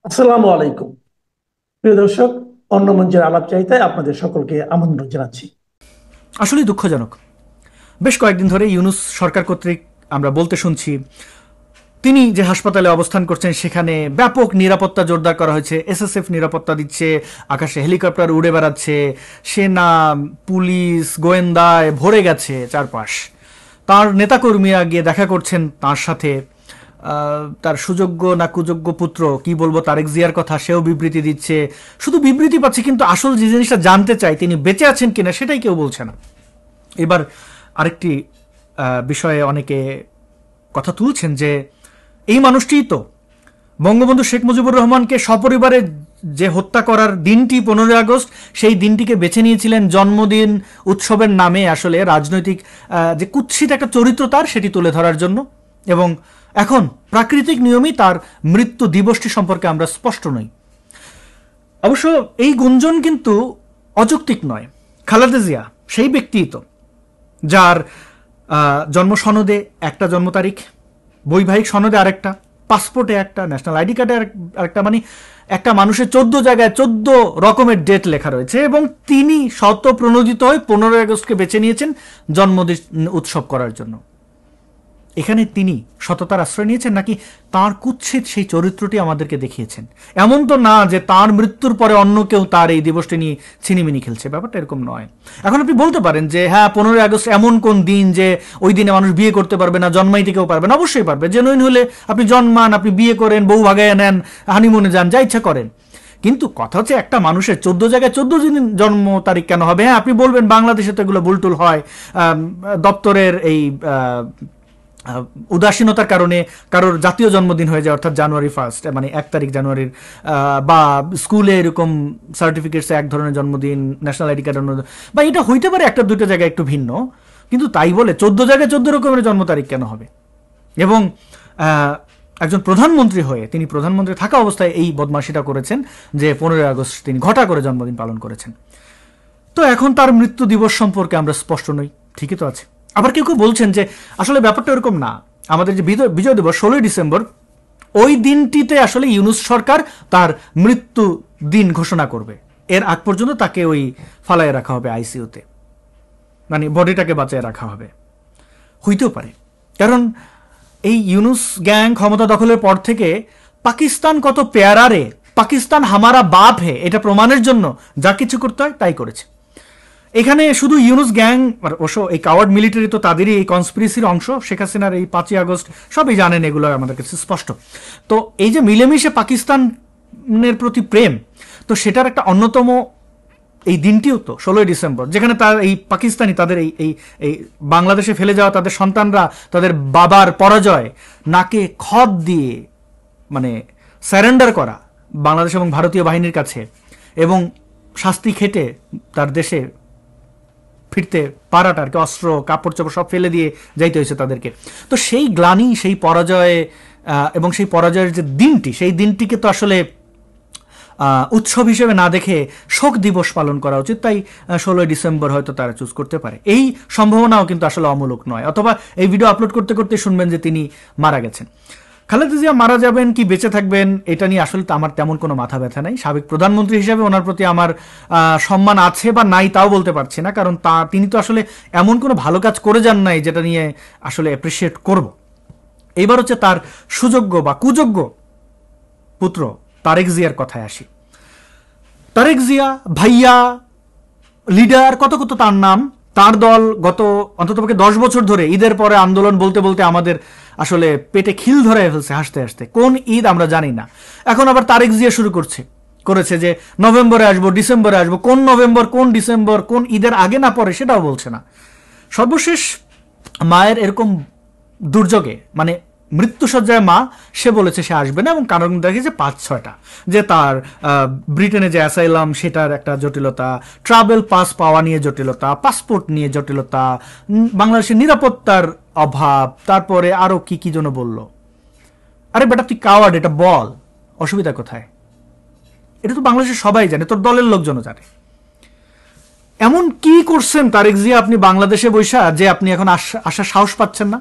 আসসালামু আলাইকুম। প্রিয় দর্শক, অন্য মঞ্চের আলাপ চাইতায় আপনাদের সকলকে আমন্ত্রণ জানাচ্ছি। আসলেই দুঃখজনক। বেশ কয়েকদিন ধরে ইউনূস সরকার কর্তৃক আমরা বলতে শুনছি তিনি যে হাসপাতালে অবস্থান করছেন সেখানে ব্যাপক নিরাপত্তা জোরদার করা হয়েছে, এসএসএফ নিরাপত্তা দিচ্ছে, আকাশে হেলিকপ্টার উড়ে বেড়াচ্ছে, সেনা পুলিশ গোয়েন্দায় ভরে গেছে চারপাশ। তার নেতাকর্মীরা গিয়ে দেখা করছেন তার সাথে। তার সুযোগ্য না কুযোগ্য পুত্র কি বলবো তারেক জিয়ার কথা, সেও বিবৃতি দিচ্ছে। শুধু বিবৃতি পাচ্ছে, কিন্তু আসল যে জিনিসটা জানতে চাই তিনি বেঁচে আছেন কিনা সেটাই কেউ বলছে না। এবার আরেকটি বিষয়ে অনেকে কথা তুলছেন যে এই মানুষটিই তো বঙ্গবন্ধু শেখ মুজিবুর রহমানকে সপরিবারে যে হত্যা করার দিনটি 15ই আগস্ট, সেই দিনটিকে বেছে নিয়েছিলেন জন্মদিন উৎসবের নামে আসলে রাজনৈতিক যে কুৎসিত একটা চরিত্র তার সেটি তুলে ধরার জন্য। এবং এখন প্রাকৃতিক নিয়মেই তার মৃত্যু দিবসটি সম্পর্কে আমরা স্পষ্ট নই। অবশ্য এই গুঞ্জন কিন্তু অযৌক্তিক নয়। খালেদা জিয়া সেই ব্যক্তিই তো যার জন্ম সনদে একটা জন্ম তারিখ, বৈবাহিক সনদে আরেকটা, পাসপোর্টে একটা, ন্যাশনাল আইডি কার্ডে আরেকটা, মানে একটা মানুষের 14 জায়গায় 14 রকমের ডেট লেখা রয়েছে। এবং তিনি শত প্রণোদিত হয়ে 15ই আগস্টকে বেছে নিয়েছেন জন্মদিন উৎসব করার জন্য। এখানে তিনি সততার আশ্রয় নিয়েছেন নাকি তার কুৎসিত সেই চরিত্রটি আমাদেরকে দেখিয়েছেন? এমন তো না যে তার মৃত্যুর পরে অন্য কেউ তার এই দিবসটি নিয়ে ছিনিমিনি খেলছে, ব্যাপারটা এরকম নয়। এখন আপনি বলতে পারেন যে হ্যাঁ, 15ই আগস্ট এমন কোন দিন যে ওই দিনে মানুষ বিয়ে করতে পারবে না, জন্মাইতে কেউ পারবে না? অবশ্যই পারবে। জেনুইন হলে আপনি জন্মান, আপনি বিয়ে করেন, বউ ভাগায় নেন, হানিমুনে যান, যা ইচ্ছা করেন। কিন্তু কথা হচ্ছে একটা মানুষের 14 জায়গায় 14 দিন জন্ম তারিখ কেন হবে? হ্যাঁ, আপনি বলবেন বাংলাদেশে তো এগুলো বুলটুল হয়, দপ্তরের এই উদাসীনতার কারণে কারোর জাতীয় জন্মদিন হয়ে যায়, অর্থাৎ জানুয়ারি 1, মানে 1 তারিখ জানুয়ারির, বা স্কুলে এরকম সার্টিফিকেটসে এক ধরনের জন্মদিন, ন্যাশনাল আইডি কার্ড অন্য, বা এটা হইতে পারে একটা দুইটা জায়গায় একটু ভিন্ন। কিন্তু তাই বলে 14 জায়গায় 14 রকমের জন্ম তারিখ কেন হবে? এবং একজন প্রধানমন্ত্রী হয়ে, তিনি প্রধানমন্ত্রী থাকা অবস্থায় এই বদমাশিটা করেছেন যে 15ই আগস্ট তিনি ঘটা করে জন্মদিন পালন করেছেন। তো এখন তার মৃত্যু দিবস সম্পর্কে আমরা স্পষ্ট নই, ঠিকই তো আছে। আবার কেউ কেউ বলছেন যে আসলে ব্যাপারটা এরকম না, আমাদের যে বিজয় দিবস 16ই ডিসেম্বর, ওই দিনটিতে আসলে ইউনূস সরকার তার মৃত্যু দিন ঘোষণা করবে। এর আগ পর্যন্ত তাকে ওই ফালায় রাখা হবে আইসিইউতে, মানে বডিটাকে বাঁচিয়ে রাখা হবে। হইতেও পারে, কারণ এই ইউনূস গ্যাং ক্ষমতা দখলের পর থেকে পাকিস্তান কত পেয়ারা রে, পাকিস্তান হামারা বাপ হে, এটা প্রমাণের জন্য যা কিছু করতে হয় তাই করেছে। এখানে শুধু ইউনূস গ্যাং, অবশ্য এই কাওয়ার্ড মিলিটারি তো তাদেরই এই কনস্পিরেসির অংশ। শেখ হাসিনার এই 5ই আগস্ট সবই জানেন, এগুলো আমাদের কাছে স্পষ্ট। তো এই যে মিলেমিশে পাকিস্তানের প্রতি প্রেম, তো সেটার একটা অন্যতম এই দিনটিও তো 16ই ডিসেম্বর, যেখানে তার এই পাকিস্তানি তাদের এই এই এই বাংলাদেশে ফেলে যাওয়া তাদের সন্তানরা তাদের বাবার পরাজয় নাকে খত দিয়ে মানে স্যারেন্ডার করা বাংলাদেশ এবং ভারতীয় বাহিনীর কাছে, এবং শাস্তি খেটে তার দেশে ফিরতে পারাটা আর কি, অস্ত্র কাপড় চোপড় সব ফেলে দিয়ে যাইতে হয়েছে তাদেরকে। তো সেই গ্লানি, সেই পরাজয়ে এবং সেই পরাজয়ের যে দিনটি, সেই দিনটিকে তো আসলে উৎসব হিসেবে না দেখে শোক দিবস পালন করা উচিত। তাই 16ই ডিসেম্বর হয়তো তারা চুজ করতে পারে। এই সম্ভাবনাও কিন্তু আসলে অমূলক নয়। অথবা এই ভিডিও আপলোড করতে করতে শুনবেন যে তিনি মারা গেছেন। খালেদা জিয়া মারা যাবেন কি বেঁচে থাকবেন এটা নিয়ে আসলে তো আমার তেমন কোনো মাথা ব্যথা নাই। সাবেক প্রধানমন্ত্রী হিসেবে ওনার প্রতি আমার সম্মান আছে বা নাই তাও বলতে পারছি না, কারণ তিনি তো আসলে এমন কোনো ভালো কাজ করে যান নাই যেটা নিয়ে আসলে অ্যাপ্রিসিয়েট করব। এইবার হচ্ছে তার সুযোগ্য বা কুযোগ্য পুত্র তারেক জিয়ার কথায় আসি। তারেক জিয়া ভাইয়া, লিডার, কত কত তার নাম, তার দল গত অন্ততপক্ষে 10 বছর ধরে ঈদের পরে আন্দোলন বলতে বলতে আমাদের আসলে পেটে খিল ধরে ফেলছে হাসতে হাসতে। কোন ঈদ আমরা জানি না। এখন আবার তারেক জিয়া শুরু করেছে যে নভেম্বরে আসবো, ডিসেম্বরে আসবো। কোন নভেম্বর, কোন ডিসেম্বর, কোন ঈদের আগে না পরে সেটাও বলছে না। সর্বশেষ মায়ের এরকম দুর্যোগে, মানে মৃত্যুসজ্জায় মা, সে বলেছে সে আসবে না, এবং কারণ দেখেছে 5-6টা, যে তার ব্রিটেনে যে অ্যাসাইলাম সেটার একটা জটিলতা, ট্রাভেল পাস পাওয়া নিয়ে জটিলতা, পাসপোর্ট নিয়ে জটিলতা, বাংলাদেশের নিরাপত্তার অভাব, তারপরে আরো কি কি যেন বলল। আরে বেটা তুই কাওয়ার্ড, এটা বল, অসুবিধা কোথায়? এটা তো বাংলাদেশের সবাই জানে, তোর দলের লোকজনও জানে। এমন কি করছেন তারেক জিয়া আপনি বাংলাদেশে বৈশা যে আপনি এখন আসার সাহস পাচ্ছেন না?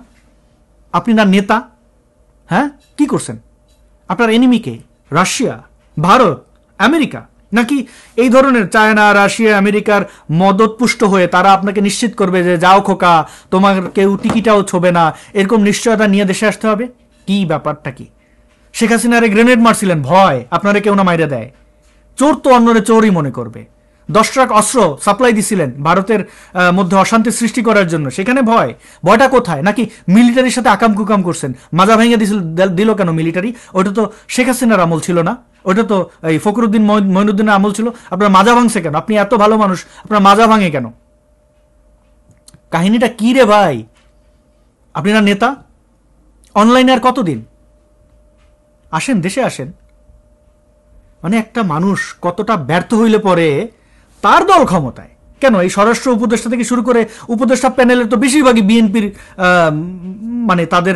আপনি না নেতা? হ্যাঁ, কি করছেন? আপনার এনিমিকে রাশিয়া, ভারত, আমেরিকা, নাকি এই ধরনের চায়না, রাশিয়া, আমেরিকার মদতপুষ্ট হয়ে তারা আপনাকে নিশ্চিত করবে যে যাও খোকা, তোমার কেউ টিকিটাও ছোবে না, এরকম নিশ্চয়তা নিয়ে দেশে আসতে হবে? কি ব্যাপারটা কি? শেখ হাসিনারে গ্রেনেড মারছিলেন, ভয় আপনারা কেউ না মাইরে দেয়। চোর তো অন্যরে চোরই মনে করবে। 10 ট্রাক অস্ত্র সাপ্লাই দিছিলেন ভারতের মধ্যে অশান্তি সৃষ্টি করার জন্য, সেখানে ভয়টা কোথায়? নাকি মিলিটারির সাথে আকাম কুকাম করছেন, মাজা ভেঙে দিল কেন মিলিটারি? ওটা তো শেখ হাসিনার আমল ছিল না, ওটা তো এই ফখরুদ্দিন মঈনুদ্দিনের আমল ছিল। আপনার মাজা ভাঙছে কেন? আপনি এত ভালো মানুষ, আপনার মাজা ভাঙে কেন? কাহিনীটা কি রে ভাই? আপনি না নেতা? অনলাইনে আর কতদিন? আসেন, দেশে আসেন। মানে একটা মানুষ কতটা ব্যর্থ হইলে পরে তার দল ক্ষমতায়, কেন এই স্বরাষ্ট্র উপদেষ্টা থেকে শুরু করে উপদেষ্টা প্যানেলের তো বেশিরভাগই বিএনপির, মানে তাদের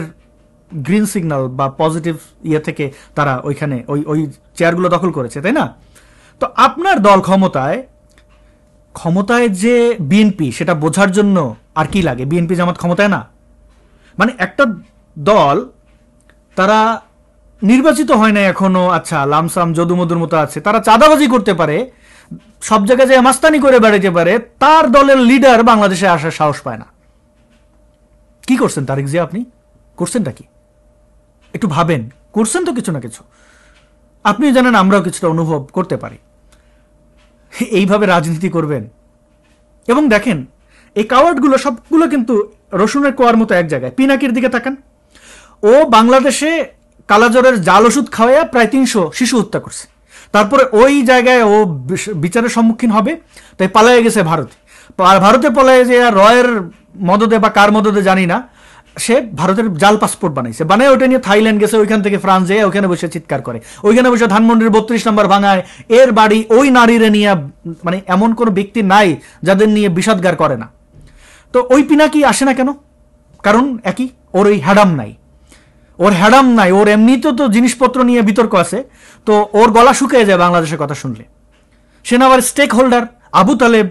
গ্রিন সিগন্যাল বা পজিটিভ ইয়ে থেকে তারা ওইখানে ওই চেয়ারগুলো দখল করেছে, তাই না? তো আপনার দল ক্ষমতায় যে বিএনপি, সেটা বোঝার জন্য আর কি লাগে? বিএনপি জামাত ক্ষমতায় না, মানে একটা দল তারা নির্বাচিত হয় না এখনো, আচ্ছা লামসাম যদুমধুর মতো আছে, তারা চাঁদাবাজি করতে পারে, সব জায়গায় যে মাস্তানি করে বেড়াতে পারে, তার দলের লিডার বাংলাদেশে আসার সাহস পায় না। কি করছেন তারেক জিয়া? আপনি করছেনটা কি? একটু ভাবেন, করছেন তো কিছু না কিছু। আপনি জানেন, আমরাও কিছুটা অনুভব করতে পারি। এইভাবে রাজনীতি করবেন? এবং দেখেন, এই কাওয়ার্ডগুলো সবগুলো কিন্তু রসুনের কোয়ার মতো এক জায়গায়। পিনাকির দিকে তাকান, ও বাংলাদেশে কালাজ্বরের জাল ওষুধ খাওয়াইয়া প্রায় 300 শিশু হত্যা করছে। তারপরে ওই জায়গায় ও বিচারের সম্মুখীন হবে, তাই পালাইয়া গেছে ভারতে। ভারতে পালাইয়া যে রয়ের মদদে বা কার মদদে জানি না, সে ভারতের জাল পাসপোর্ট বানাইছে, বানায় ওটা নিয়ে থাইল্যান্ড গেছে, ওইখান থেকে ফ্রান্স যেয়ে ওইখানে বসে চিৎকার করে, ওইখানে বসে ধানমন্ডির 32 নম্বর ভাঙায়। এর বাড়ি ওই নারীরে নিয়ে, মানে এমন কোনো ব্যক্তি নাই যাদের নিয়ে বিষাদগার করে না। তো ওই পিনাকি আসে না কেন? কারণ একই, ওর ওই হ্যাডাম নাই, ওর এমনিতেও তো জিনিসপত্র নিয়ে বিতর্ক আছে, তো ওর গলা শুকিয়ে যায় বাংলাদেশের কথা শুনলে। সে না আবার স্টেক হোল্ডার আবু তালেব,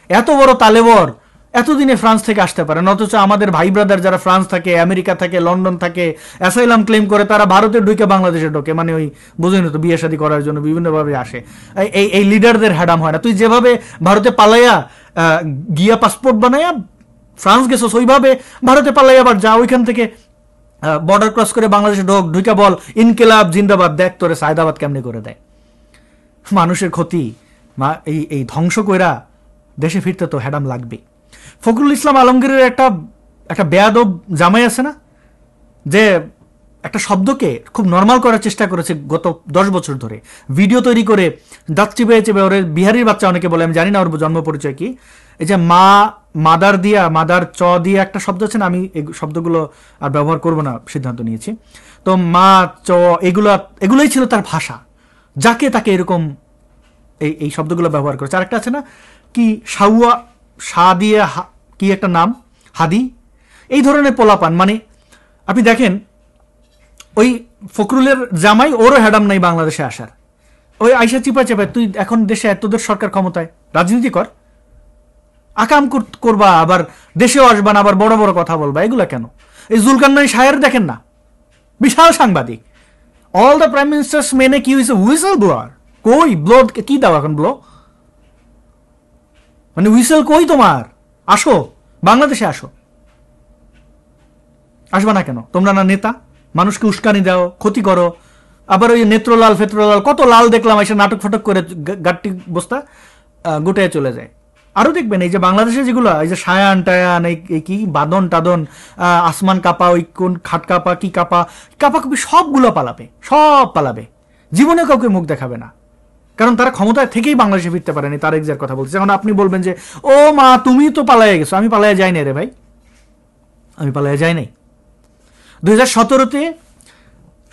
এত বড় তালেবর, এতদিনে ফ্রান্স থেকে আসতে পারে, অথচ আমাদের ভাই ব্রাদার যারা ফ্রান্স থাকে, আমেরিকা থাকে, লন্ডন থাকে, অ্যাসাইলাম ক্লেম করে, তারা ভারতে ঢুকে বাংলাদেশে ঢোকে, মানে ওই বুঝেন তো, বিয়ে শাদী করার জন্য বিভিন্নভাবে আসে। এই লিডারদের হ্যাডাম হয় না। তুই যেভাবে ভারতে পালাইয়া গিয়া পাসপোর্ট বানাইয়া ফ্রান্স গেছো, ওইভাবে ভারতে পালাইয়া আবার যা, ওইখান থেকে বর্ডার ক্রস করে বাংলাদেশে ঢুকে বল ইনকিলাব জিন্দাবাদ, দেখ তোরে সায়দাবাদ কেমনি করে দেয়। মানুষের ক্ষতি, এই ধ্বংস কইরা দেশে ফিরতে তো হ্যাডাম লাগবে। ফখরুল ইসলাম আলমগীরের একটা বেয়াদব জামাই আছে না, যে একটা শব্দকে খুব নর্মাল করার চেষ্টা করেছে গত 10 বছর ধরে, ভিডিও তৈরি করে দাঁত চিপে চেপে, ওরে বিহারির বাচ্চা অনেকে বলে, আমি জানি না ওর জন্ম পরিচয় কি। এই যে মাদার চ দিয়ে একটা শব্দ আছে না, আমি এই শব্দগুলো আর ব্যবহার করব না, সিদ্ধান্ত নিয়েছি। তো মা চ এগুলোই ছিল তার ভাষা, যাকে তাকে এরকম এই শব্দগুলো ব্যবহার করেছে। আর একটা আছে না কি, সাউয়া সা দিয়ে কি একটা নাম, হাদি, এই ধরনের পোলাপান। মানে আপনি দেখেন, ওই ফখরুলের জামাই, ওরও হ্যাডাম নাই বাংলাদেশে আসার, ওই আইসা চিপা চেপা, তুই এখন দেশে তোদের সরকার ক্ষমতায়, রাজনীতি কর, আকাম করবা, আবার দেশেও আসবা না, আবার বড় বড় কথা বলবা, এগুলা কেন? এই জুলকারনাইন সাহের দেখেন না, বিশাল সাংবাদিক, অল দ্য প্রাইম মিনিস্টার্স মেনে কি হয়েছে, হুইসেল ব্লোয়ার। কই ব্লো কি দাও এখন ব্লো, মানে হুইসেল কই তোমার? আসো বাংলাদেশে, আসবা না কেন? তোমরা না নেতা, মানুষকে উস্কানি দাও, ক্ষতি করো। আবার ওই নেত্রলাল ফেত্রলাল, কত লাল দেখলাম এসে নাটক ফাটক করে গাট্টি বস্তা গোটায় চলে যায়। আরো দেখবেন এই যে বাংলাদেশে যেগুলো, এই যে সায়ান টায়ান, এই কি বাদন টাদন, আসমান কাপা, ওই কোন খাট কাপা, কি কাপা কাপি, সবগুলো সব পালাবে, জীবনে কাউকে মুখ দেখাবে না, কারণ তারা ক্ষমতায় থেকেই বাংলাদেশে ফিরতে পারেনি। তার এক্সার কথা বলছে। এখন আপনি বলবেন যে ও মা তুমি তো পালাইয়া গেছো, আমি পালাইয়া যাই নাই রে ভাই, আমি পালাইয়া যাই নাই। 2017-তে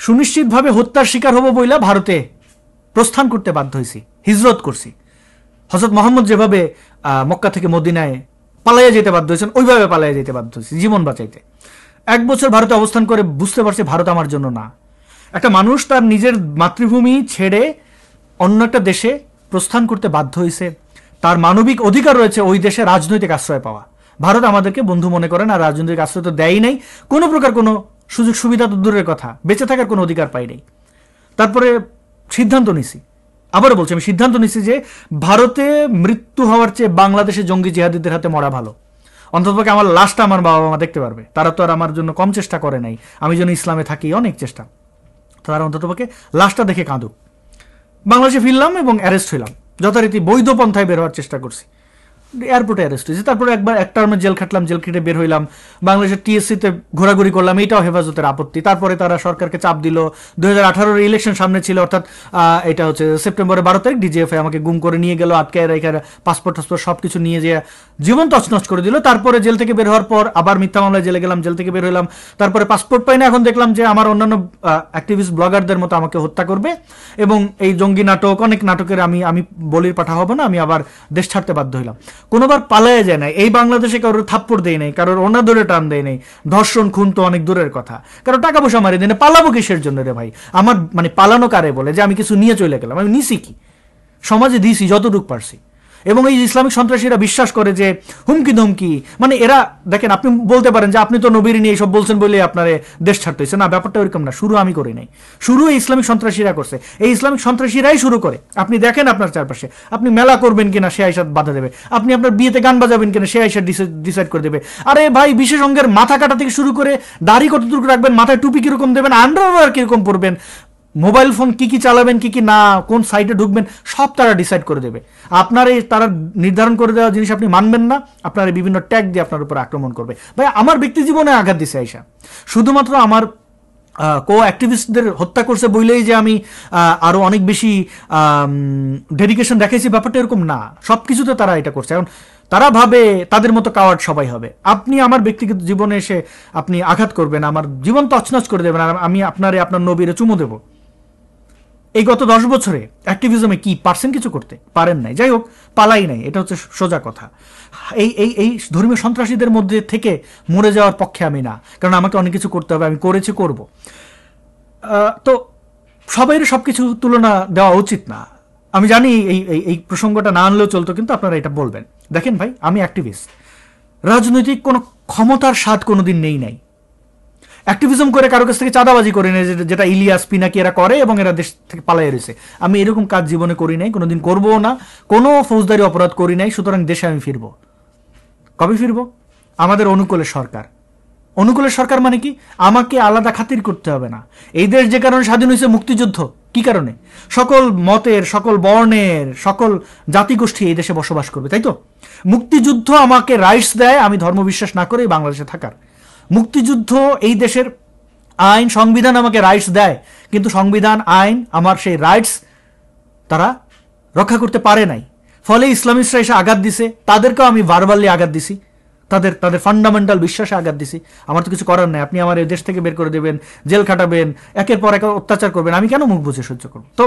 সুনিশ্চিতভাবে হত্যার শিকার হবো বইলা ভারতে প্রস্থান করতে বাধ্য হয়েছি, হিজরত করছি। হযরত মোহাম্মদ যেভাবে মক্কা থেকে মদিনায় পালাইয়া যেতে বাধ্য হয়েছেন, ওইভাবে পালাইয়া যেতে বাধ্য হয়েছি জীবন বাঁচাইতে। 1 বছর ভারতে অবস্থান করে বুঝতে পারছি ভারত আমার জন্য না। একটা মানুষ তার নিজের মাতৃভূমি ছেড়ে অন্য একটা দেশে প্রস্থান করতে বাধ্য হয়েছে, তার মানবিক অধিকার রয়েছে ওই দেশে রাজনৈতিক আশ্রয় পাওয়া। ভারত আমাদেরকে বন্ধু মনে করে না, রাজনৈতিক আশ্রয় তো দেয়ই নাই, কোনো প্রকার কোনো সুযোগ সুবিধা তো দূরের কথা, বেঁচে থাকার কোনো অধিকার পাই নাই। তারপরে সিদ্ধান্ত নিছি আবারও বলছি, আমি সিদ্ধান্ত নিচ্ছি যে ভারতে মৃত্যু হওয়ার চেয়ে বাংলাদেশে জঙ্গি জিহাদিদের হাতে মরা ভালো। অন্ততপক্ষে আমার লাশটা আমার বাবা মা দেখতে পারবে। তারা তো আর আমার জন্য কম চেষ্টা করে নাই, আমি যেন ইসলামে থাকি অনেক চেষ্টা, তারা অন্ততপক্ষে লাশটা দেখে কাঁদুক। বাংলাদেশে ফিরলাম এবং অ্যারেস্ট হইলাম, যথারীতি বৈধ পন্থায় বের হওয়ার চেষ্টা করছি, এয়ারপোর্টে অ্যারেস্ট হয়েছে। তারপরে একবার এক টার্মে জেল খাটলাম, জেল খেটে বের হইলাম, বাংলাদেশের টিএসসিতে ঘোরাঘুরি করলাম, এটাও হেফাজতের আপত্তি। তারপরে তারা সরকারকে চাপ দিল, 2018-র ইলেকশন সামনে ছিল, অর্থাৎ এটা হচ্ছে সেপ্টেম্বরের 12 তারিখ, ডিজিএফআই আমাকে গুম করে নিয়ে গেল, আটকে রেখে পাসপোর্ট টাসপোর্ট সব কিছু নিয়ে যেয়ে জীবন তছনছ করে দিল। তারপরে জেল থেকে বের হওয়ার পর আবার মিথ্যা মামলায় জেলে গেলাম, জেল থেকে বের হইলাম, তারপরে পাসপোর্ট পাই না। এখন দেখলাম যে আমার অন্যান্য অ্যাক্টিভিস্ট ব্লগারদের মতো আমাকে হত্যা করবে এবং এই জঙ্গি নাটক, অনেক নাটকের আমি বলির পাঠা হব না, আমি আবার দেশ ছাড়তে বাধ্য হইলাম। কোনোবার পালায় যায় নাই, এই বাংলাদেশে কারোর থাপ্পড় দেয় নাই, কারোর ওনা ধরে টান দেয় নাই, ধর্ষণ খুন তো অনেক দূরের কথা, কারো টাকা পয়সা মারি দেয় না। পালাবো কিসের জন্য রে ভাই? আমার মানে পালানো কারে বলে যে আমি কিছু নিয়ে চলে গেলাম? আমি নিছি কি? সমাজে দিছি যতটুকু পারছি। এবং এই ইসলামিক সন্ত্রাসীরা বিশ্বাস করে যে হুমকি ধমকি, মানে এরা দেখেন, আপনি বলতে পারেন যে আপনি তো নবীর নিয়ে এইসব বলছেন বলে আপনার দেশ ছাড়তে হয়েছে। না, ব্যাপারটা ওইরকম না। শুরু আমি করি নাই, শুরু এই ইসলামিক সন্ত্রাসীরা করছে। এই ইসলামিক সন্ত্রাসীরাই শুরু করে। আপনি দেখেন আপনার চারপাশে, আপনি মেলা করবেন কিনা সে আইসা বাধা দেবে, আপনি আপনার বিয়েতে গান বাজাবেন কিনা সে আইসা ডিসাইড করে দেবে। আরে ভাই, বিশেষ অঙ্গের মাথা কাটা থেকে শুরু করে দাড়ি কতটুকু রাখবেন, মাথায় টুপি কিরকম দেবেন, আন্ডারওয়্যার কিরকম পরবেন, মোবাইল ফোন কি কি চালাবেন, কি কি না, কোন সাইটে ঢুকবেন, সব তারা ডিসাইড করে দেবে। আপনার এই তারা নির্ধারণ করে দেওয়া জিনিস আপনি মানবেন না, আপনার এই বিভিন্ন ট্যাগ দিয়ে আপনার উপর আক্রমণ করবে। ভাই, আমার ব্যক্তি জীবনে আঘাত দিছে আইসা, শুধুমাত্র আমার কো অ্যাক্টিভিস্টদের হত্যা করছে বইলেই যে আমি আরো অনেক বেশি ডেডিকেশন দেখাইছি, ব্যাপারটা এরকম না। সব কিছুতে তারা এটা করছে। এখন তারা ভাবে তাদের মতো কাওয়ার্ড সবাই হবে। আপনি আমার ব্যক্তিগত জীবনে এসে আপনি আঘাত করবেন, আমার জীবন তছনছ করে দেবেন, আর আমি আপনার নবীরে চুমু দেবো। এই গত 10 বছরে অ্যাক্টিভিজমে কি পারছেন কিছু করতে? পারেন নাই। যাই হোক, পালাই নাই, এটা হচ্ছে সোজা কথা। এই ধর্মীয় সন্ত্রাসীদের মধ্যে থেকে মরে যাওয়ার পক্ষে আমি না, কারণ আমাকে অনেক কিছু করতে হবে, আমি করেছি, করব। তো সবাইয়ের সব কিছু তুলনা দেওয়া উচিত না। আমি জানি এই প্রসঙ্গটা না আনলেও চলতো, কিন্তু আপনারা এটা বলবেন। দেখেন ভাই, আমি অ্যাক্টিভিস্ট, রাজনৈতিক কোনো ক্ষমতার স্বাদ কোনোদিন নেই নাই। অ্যাক্টিভিজম করে কারো কাছ থেকে চাঁদাবাজি করি নাই, যেটা ইলিয়াস পিনাকি এরা করে এবং এরা দেশ থেকে পালাই রয়েছে। আমি এরকম কাজ জীবনে করি নাই, কোনোদিন করবো না, কোনো ফৌজদারি অপরাধ করি নাই। সুতরাং দেশে আমি ফিরবো। কবে ফিরবো? আমাদের অনুকূলের সরকার। অনুকূলের সরকার মানে কি? আমাকে আলাদা খাতির করতে হবে না। এই দেশ যে কারণে স্বাধীন হয়েছে, মুক্তিযুদ্ধ, কি কারণে? সকল মতের, সকল বর্ণের, সকল জাতিগোষ্ঠী এই দেশে বসবাস করবে, তাই তো? মুক্তিযুদ্ধ আমাকে রাইটস দেয় আমি ধর্মবিশ্বাস না করে বাংলাদেশে থাকার। মুক্তিযুদ্ধ এই দেশের আইন, সংবিধান আমাকে রাইটস দেয়, কিন্তু সংবিধান, আইন, আমার সেই রাইটস তারা রক্ষা করতে পারে নাই। ফলে ইসলামিস্টরা এসে আঘাত দিছে, তাদেরকেও আমি ভার্বালি আঘাত দিছি, তাদের ফান্ডামেন্টাল বিশ্বাসে আঘাত দিছি। আমার তো কিছু করার নাই। আপনি আমার এই দেশ থেকে বের করে দেবেন, জেল খাটাবেন, একের পর এক অত্যাচার করবেন, আমি কেন মুখ বুঝে সহ্য করব? তো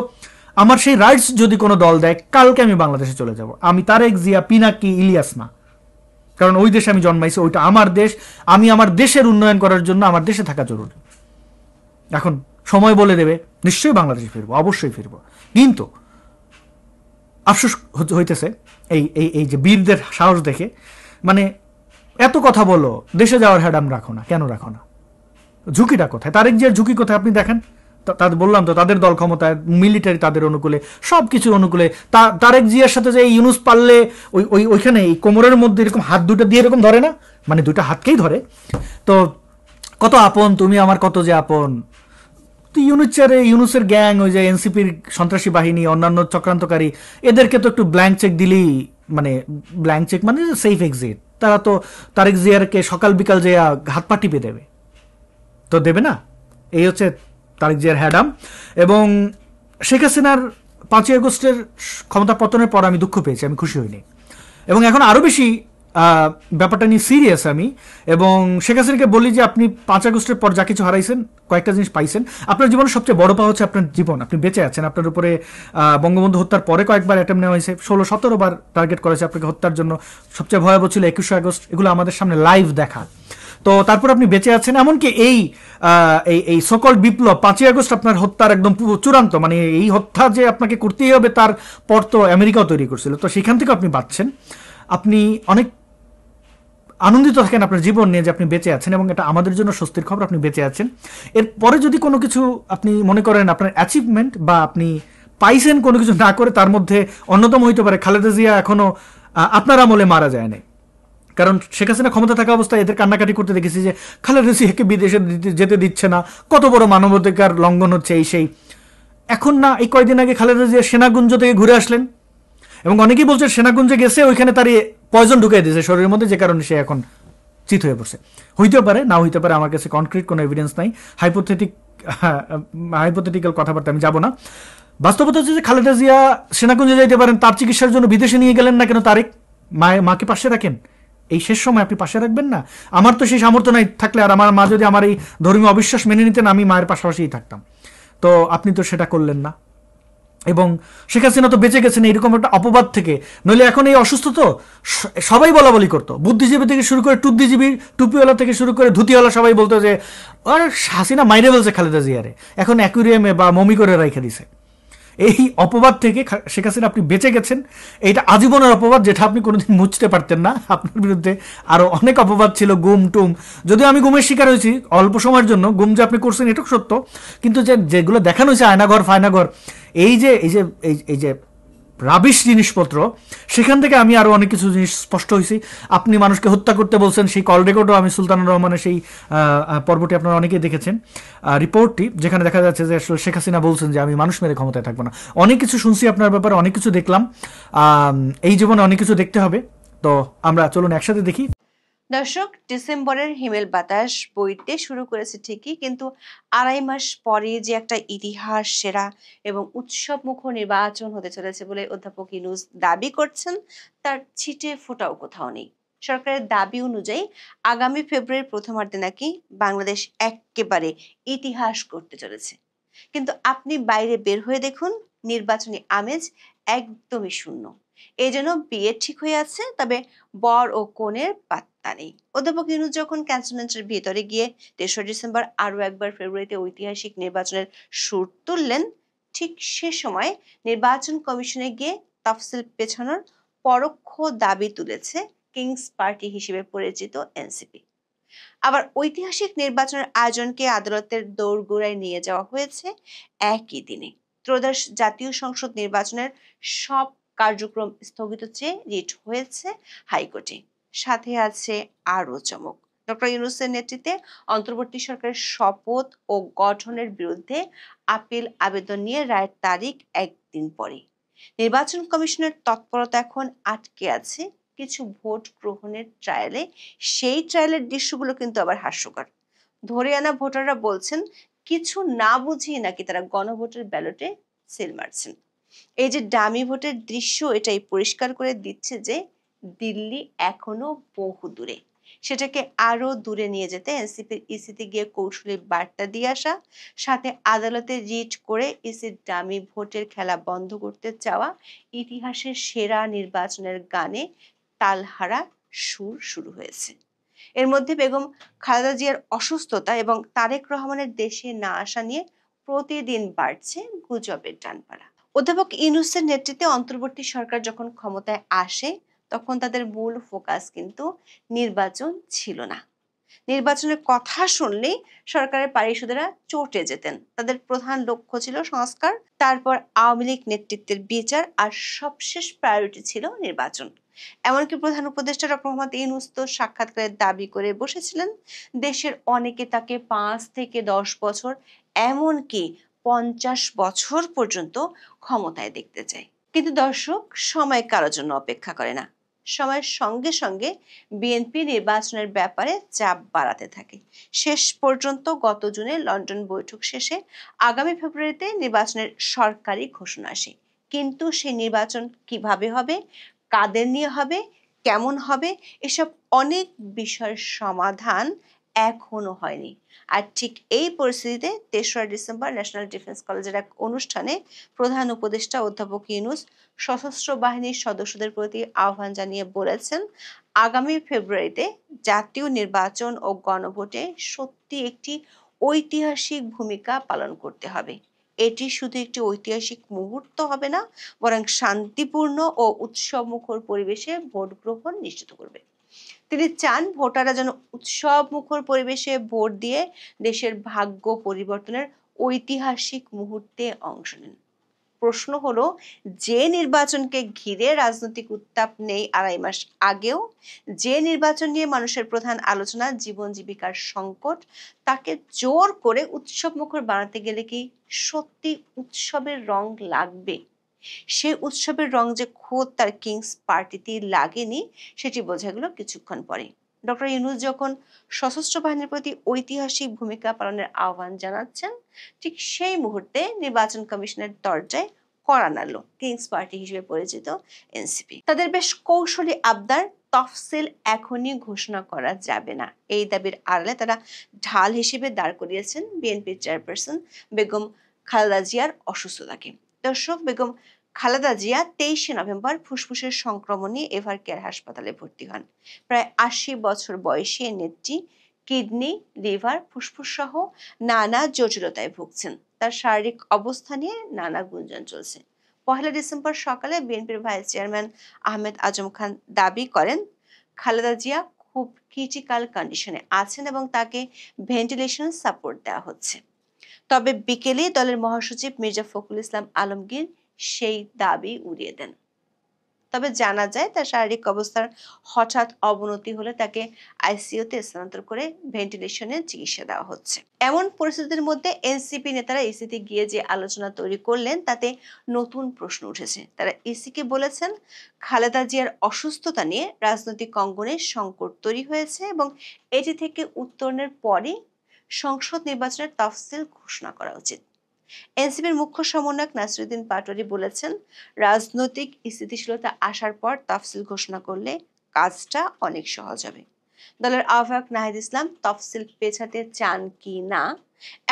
আমার সেই রাইটস যদি কোনো দল দেয়, কালকে আমি বাংলাদেশে চলে যাব। আমি তারেক জিয়া, পিনাকি, ইলিয়াস না, কারণ ওই দেশে আমি জন্মাইছি, ওইটা আমার দেশ। আমি আমার দেশের উন্নয়ন করার জন্য আমার দেশে থাকা জরুরি। এখন সময় বলে দেবে, নিশ্চয়ই বাংলাদেশে ফিরবো, অবশ্যই ফিরবো। কিন্তু আফসোস হইতেছে এই যে বীরদের সাহস দেখে, মানে এত কথা বলো, দেশে যাওয়ার হ্যাডাম রাখো না, কেন রাখো না? ঝুঁকিটা কোথায়? তারেক জিয়ার ঝুঁকি কোথায় আপনি দেখেন। তাদের বললাম তো, তাদের দল ক্ষমতায়, মিলিটারি তাদের অনুকূলে, সব কিছু অনুকূলে। তারেক জিয়ার সাথে যে ইউনুস পারলে ওইখানে এই কোমরের মধ্যে এরকম হাত দুটো দিয়ে এরকম ধরে না, মানে দুটো হাতকেই ধরে। তো কত আপন তুমি আমার, কত যে আপন। তো ইউনুসের গ্যাং, ওই যে এনসিপির সন্ত্রাসী বাহিনী, অন্যান্য চক্রান্তকারী, এদেরকে তো একটু ব্ল্যাঙ্ক চেক দিলেই, মানে ব্ল্যাঙ্ক চেক মানে সেফ এক্সিট। তারা তো তারেক জিয়ারকে সকাল বিকাল যে হাত পা টিপে দেবে, তো দেবে না। এই হচ্ছে তারেক জিয়ার হ্যাডাম। এবং শেখ হাসিনার 5ই আগস্টের ক্ষমতা পতনের পর আমি দুঃখ পেয়েছি, আমি খুশি হইনি। এবং এখন আরও বেশি ব্যাপারটা নিয়ে সিরিয়াস আমি। এবং শেখ হাসিনাকে বলি যে আপনি 5 আগস্টের পর যা কিছু হারাইছেন, কয়েকটা জিনিস পাইছেন। আপনার জীবনের সবচেয়ে বড় পাওয়া হচ্ছে আপনার জীবন, আপনি বেঁচে আছেন। আপনার উপরে বঙ্গবন্ধু হত্যার পরে কয়েকবার অ্যাটেম্প নেওয়া হয়েছে, 16-17 বার টার্গেট করেছে আপনাকে হত্যার জন্য। সবচেয়ে ভয়াবহ ছিল 21শে আগস্ট, এগুলো আমাদের সামনে লাইভ দেখা। তো তারপর আপনি বেঁচে আছেন। এমনকি এই সকল বিপ্লব, 5ই আগস্ট আপনার হত্যার একদম চূড়ান্ত, মানে এই হত্যা যে আপনাকে করতেই হবে তার পর তো আমেরিকাও তৈরি করছিল, তো সেখান থেকে আপনি বাঁচছেন। আপনি অনেক আনন্দিত থাকেন আপনার জীবন নিয়ে যে আপনি বেঁচে আছেন, এবং এটা আমাদের জন্য স্বস্তির খবর, আপনি বেঁচে আছেন। এরপরে যদি কোনো কিছু আপনি মনে করেন আপনার অ্যাচিভমেন্ট বা আপনি পাইছেন কোনো কিছু না করে। তার মধ্যে অন্যতম হইতে পারে খালেদা জিয়া এখনো আপনার আমলে মারা যায় নাই। কারণ শেখ হাসিনা ক্ষমতা থাকা অবস্থায় এদের কান্নাকাটি করতে দেখেছি যে খালেদা জিয়াকে বিদেশে যেতে দিচ্ছে না, কত বড় মানবাধিকার লঙ্ঘন হচ্ছে এই সেই। এখন না, এই কয়দিন আগে খালেদা জিয়া সেনাগুঞ্জ থেকে ঘুরে আসলেন, এবং অনেকেই বলছে সেনাগুঞ্জে গেছে, ওইখানে তার পয়জন ঢুকাই দিয়েছে শরীরের মধ্যে, যে কারণে সে এখন চিত হয়ে পড়ছে। হইতেও পারে, না হইতে পারে, আমার কাছে কনক্রিট কোনো এভিডেন্স নাই। হাইপোথেটিক্যাল কথাবার্তা আমি যাব না। বাস্তবতা হচ্ছে যে খালেদা জিয়া সেনাকুঞ্জে যাইতে পারেন, তার চিকিৎসার জন্য বিদেশে নিয়ে গেলেন না কেন তারেক? মাকে পাশে রাখেন, এই শেষ সময় আপনি পাশে রাখবেন না? আমার তো সেই সামর্থ্য নাই, থাকলে আর আমার মা যদি আমার এই ধর্মীয় অবিশ্বাস মেনে নিতেন, আমি মায়ের পাশাপাশিই থাকতাম। তো আপনি তো সেটা করলেন না। এবং শেখ হাসিনা তো বেঁচে গেছেন এরকম একটা অপবাদ থেকে, নইলে এখন এই অসুস্থ তো সবাই বলা বলি করতো, বুদ্ধিজীবী থেকে শুরু করে টুদ্দিজীবী, টুপিওয়ালা থেকে শুরু করে ধুতিওয়ালা, সবাই বলতো যে আর হাসিনা মাইরে বলছে খালেদা জিয়ারে, এখন অ্যাকুরিয়ামে বা মমি করে রেখে দিছে। এই অপবাদ থেকে শেখ হাসিনা আপনি বেঁচে গেছেন, এইটা আজীবনের অপবাদ, যেটা আপনি কোনোদিন মুছতে পারতেন না। আপনার বিরুদ্ধে আরো অনেক অপবাদ ছিল, গুম টুম, যদিও আমি গুমের শিকার হয়েছি অল্প সময়ের জন্য, গুম যে আপনি করছেন এটাও সত্য, কিন্তু যেগুলো দেখানো হয়েছে আয়নাঘর ফায়নাঘর, এই যে এই যে এই যে রাবিশ জিনিসপত্র, সেখান থেকে আমি আরো অনেক কিছু জিনিস স্পষ্ট হয়েছি। আপনি মানুষকে হত্যা করতে বলছেন, সেই কল রেকর্ডও আমি সুলতানুর রহমানের সেই পর্বটি আপনারা অনেকেই দেখেছেন, রিপোর্টটি, যেখানে দেখা যাচ্ছে যে আসলে শেখ হাসিনা বলছেন যে আমি মানুষ মেরে ক্ষমতায় থাকবো না। অনেক কিছু শুনছি আপনার ব্যাপারে, অনেক কিছু দেখলাম। এই জীবনে অনেক কিছু দেখতে হবে, তো আমরা চলুন একসাথে দেখি। দর্শক, ডিসেম্বরের হিমেল বাতাস বইতে শুরু করেছে ঠিকই, কিন্তু 2.5 মাস পরে যে একটা ইতিহাস সেরা এবং উৎসব মুখর নির্বাচন হতে চলেছে বলে অধ্যাপক ইউনূস দাবি করছেন, তার ছিটে ফোঁটাও কোথাও নেই। সরকারের দাবি অনুযায়ী আগামী ফেব্রুয়ারির প্রথমার্ধে নাকি বাংলাদেশ একেবারে ইতিহাস করতে চলেছে, কিন্তু আপনি বাইরে বের হয়ে দেখুন, নির্বাচনী আমেজ একদমই শূন্য। এই জন্য বিয়ে ঠিক হয়ে আছে, তবে বর ও কনের পাত্তা নেই। অধ্যাপক ইউনূস যখন ক্যান্টনমেন্টের ভিতরে গিয়ে 3রা ডিসেম্বর আরো একবার ফেব্রুয়ারিতে ঐতিহাসিক নির্বাচনের সুর তুললেন, ঠিক সে সময় নির্বাচন কমিশনে গিয়ে তফসিল পেছানোর পরোক্ষ দাবি তুলেছে কিংস পার্টি হিসেবে পরিচিত এনসিপি। আবার ঐতিহাসিক নির্বাচনের আয়োজনকে আদালতের দোরগোড়ায় নিয়ে যাওয়া হয়েছে একই দিনে। ত্রয়োদশ জাতীয় সংসদ নির্বাচনের সব কার্যক্রম স্থগিত চেয়ে রিট হয়েছে হাইকোর্টে। সাথে আছে আরও চমক, ডক্টর ইউনূসের নেতৃত্বে অন্তর্বর্তী সরকারের শপথ ও গঠনের বিরুদ্ধে আপিল আবেদন নিয়ে রায়ের তারিখ একদিন পরে। নির্বাচন কমিশনের তৎপরতা এখন আটকে আছে কিছু ভোট গ্রহণের ট্রায়ালে। সেই ট্রায়ালের দৃশ্যগুলো কিন্তু আবার হাস্যকর। ধরে আনা ভোটাররা বলছেন কিছু না বুঝিয়ে নাকি তারা গণভোটের ব্যালটে সিল মারছেন। এই যে ডামি ভোটের দৃশ্য, এটাই পরিষ্কার করে দিচ্ছে যে দিল্লি এখনো বহু দূরে। সেটাকে আরো দূরে নিয়ে যেতে এনসিপির ইসিতে গিয়ে কৌশলী বার্তা দিয়ে আসা, সাথে আদালতে রিট করে ইসির ডামি ভোটের খেলা বন্ধ করতে চাওয়া, ইতিহাসের সেরা নির্বাচনের গানে তালহারা সুর শুরু হয়েছে। এর মধ্যে বেগম খালেদা জিয়ার অসুস্থতা এবং তারেক রহমানের দেশে না আসা নিয়ে প্রতিদিন বাড়ছে গুজবের ডানপালা। অধ্যাপক ইউনূসের নেতৃত্বে অন্তর্বর্তী সরকার যখন ক্ষমতায় আসে, তখন তাদের মূল ফোকাস কিন্তু নির্বাচন ছিল না। নির্বাচনের কথা শুনলেই সরকারের পারিষদেরা চটে যেতেন। তাদের প্রধান লক্ষ্য ছিল সংস্কার, তারপর আওয়ামী লীগ নেতৃত্বের বিচার, আর সবশেষ প্রায়োরিটি ছিল নির্বাচন। এমনকি প্রধান উপদেষ্টা ডক্টর মোহাম্মদ ইউনূস তো সাক্ষাৎকারের দাবি করে বসেছিলেন দেশের অনেকে তাকে 5 থেকে 10 বছর, এমনকি 50 বছর পর্যন্ত ক্ষমতায় দেখতে চায়। কিন্তু দর্শক, সময় কারোর জন্য অপেক্ষা করে না। সময়ের সঙ্গে সঙ্গে বিএনপি নির্বাচনের ব্যাপারে চাপ বাড়াতে থাকে। শেষ পর্যন্ত গত জুনে লন্ডন বৈঠক শেষে আগামী ফেব্রুয়ারিতে নির্বাচনের সরকারি ঘোষণা আসে, কিন্তু সেই নির্বাচন কিভাবে হবে, কাদের নিয়ে হবে, কেমন হবে, এসব অনেক বিষয়ের সমাধান এখনো হয়নি। আর ঠিক এই পরিস্থিতিতে 3রা ডিসেম্বর ন্যাশনাল ডিফেন্স কলেজের এক অনুষ্ঠানে প্রধান উপদেষ্টা অধ্যাপক ইউনূস সশস্ত্র বাহিনীর সদস্যদের প্রতি আহ্বান জানিয়ে বলেছেন, আগামী ফেব্রুয়ারিতে জাতীয় নির্বাচন ও গণভোটে সত্যি একটি ঐতিহাসিক ভূমিকা পালন করতে হবে। এটি শুধু একটি ঐতিহাসিক মুহূর্ত হবে না, বরং শান্তিপূর্ণ ও উৎসবমুখর পরিবেশে ভোট গ্রহণ নিশ্চিত করবে। তিনি চান ভোটাররা যেন উৎসব মুখর পরিবেশে ভোট দিয়ে দেশের ভাগ্য পরিবর্তনের ঐতিহাসিক মুহূর্তে অংশ নেন। প্রশ্ন হলো, যে নির্বাচনকে ঘিরে রাজনৈতিক উত্তাপ নেই আড়াই মাস আগেও, যে নির্বাচন নিয়ে মানুষের প্রধান আলোচনা জীবন জীবিকার সংকট, তাকে জোর করে উৎসব মুখর বানাতে গেলে কি সত্যি উৎসবের রং লাগবে? সেই উৎসবের রং যে খোদ তার কিংস পার্টিতেই লাগেনি, সেটি বোঝা গেল কিছুক্ষণ পরে। ডক্টর ইউনূস যখন সশস্ত্র বাহিনীর প্রতি ঐতিহাসিক ভূমিকা পালনের আহ্বান জানাচ্ছেন, ঠিক সেই মুহূর্তে নির্বাচন কমিশনের দরজায় কড়া নাড়ল কিংস পার্টি হিসেবে পরিচিত এনসিপি। তাদের বেশ কৌশলী আবদার, তফসিল এখনই ঘোষণা করা যাবে না। এই দাবির আড়ালে তারা ঢাল হিসেবে দাঁড় করিয়েছেন বিএনপির চেয়ারপারসন বেগম খালেদা জিয়ার অসুস্থতাকে। দর্শক, বেগম খালেদা জিয়া 23শে নভেম্বর ফুসফুসের সংক্রমণ নিয়ে এভার কেয়ার হাসপাতালে ভর্তি হন। প্রায় 80 বছর বয়সী এই নেত্রী কিডনি, লিভার, ফুসফুস সহ নানা জটিলতায় ভুগছেন। তার শারীরিক অবস্থা নিয়ে নানা গুঞ্জন চলছে। 1 ডিসেম্বর সকালে বিএনপির ভাইস চেয়ারম্যান আহমেদ আজম খান দাবি করেন, খালেদা জিয়া খুব ক্রিটিক্যাল কন্ডিশনে আছেন এবং তাকে ভেন্টিলেশন সাপোর্ট দেওয়া হচ্ছে। তবে বিকেলে দলের মহাসচিব মির্জা ফখরুল ইসলাম আলমগীর সেই দাবি উড়িয়ে দেন। তবে জানা যায় তার শারীরিক অবস্থার হঠাৎ অবনতি হলে তাকে আইসিইউতে স্থানান্তর করে ভেন্টিলেশনে চিকিৎসা দেওয়া হচ্ছে। এমন পরিস্থিতির মধ্যে এনসিপি নেতারা ইসিতে গিয়ে যে আলোচনা তৈরি করলেন, তাতে নতুন প্রশ্ন উঠেছে। তারা ইসিকে বলেছেন, খালেদা জিয়ার অসুস্থতা নিয়ে রাজনৈতিক অঙ্গনে সংকট তৈরি হয়েছে এবং এটি থেকে উত্তরণের পরই সংসদ নির্বাচনের তফসিল ঘোষণা করা উচিত। এনসিপির মুখ্য সমন্বয়ক নাসিরুদ্দিন পাটোয়ারি বলেছেন, রাজনৈতিক স্থিতিশীলতা আসার পর তফসিল ঘোষণা করলে কাজটা অনেক সহজ হবে। দলের আহ্বায়ক নাহিদ ইসলাম তফসিল পেছাতে চান কি না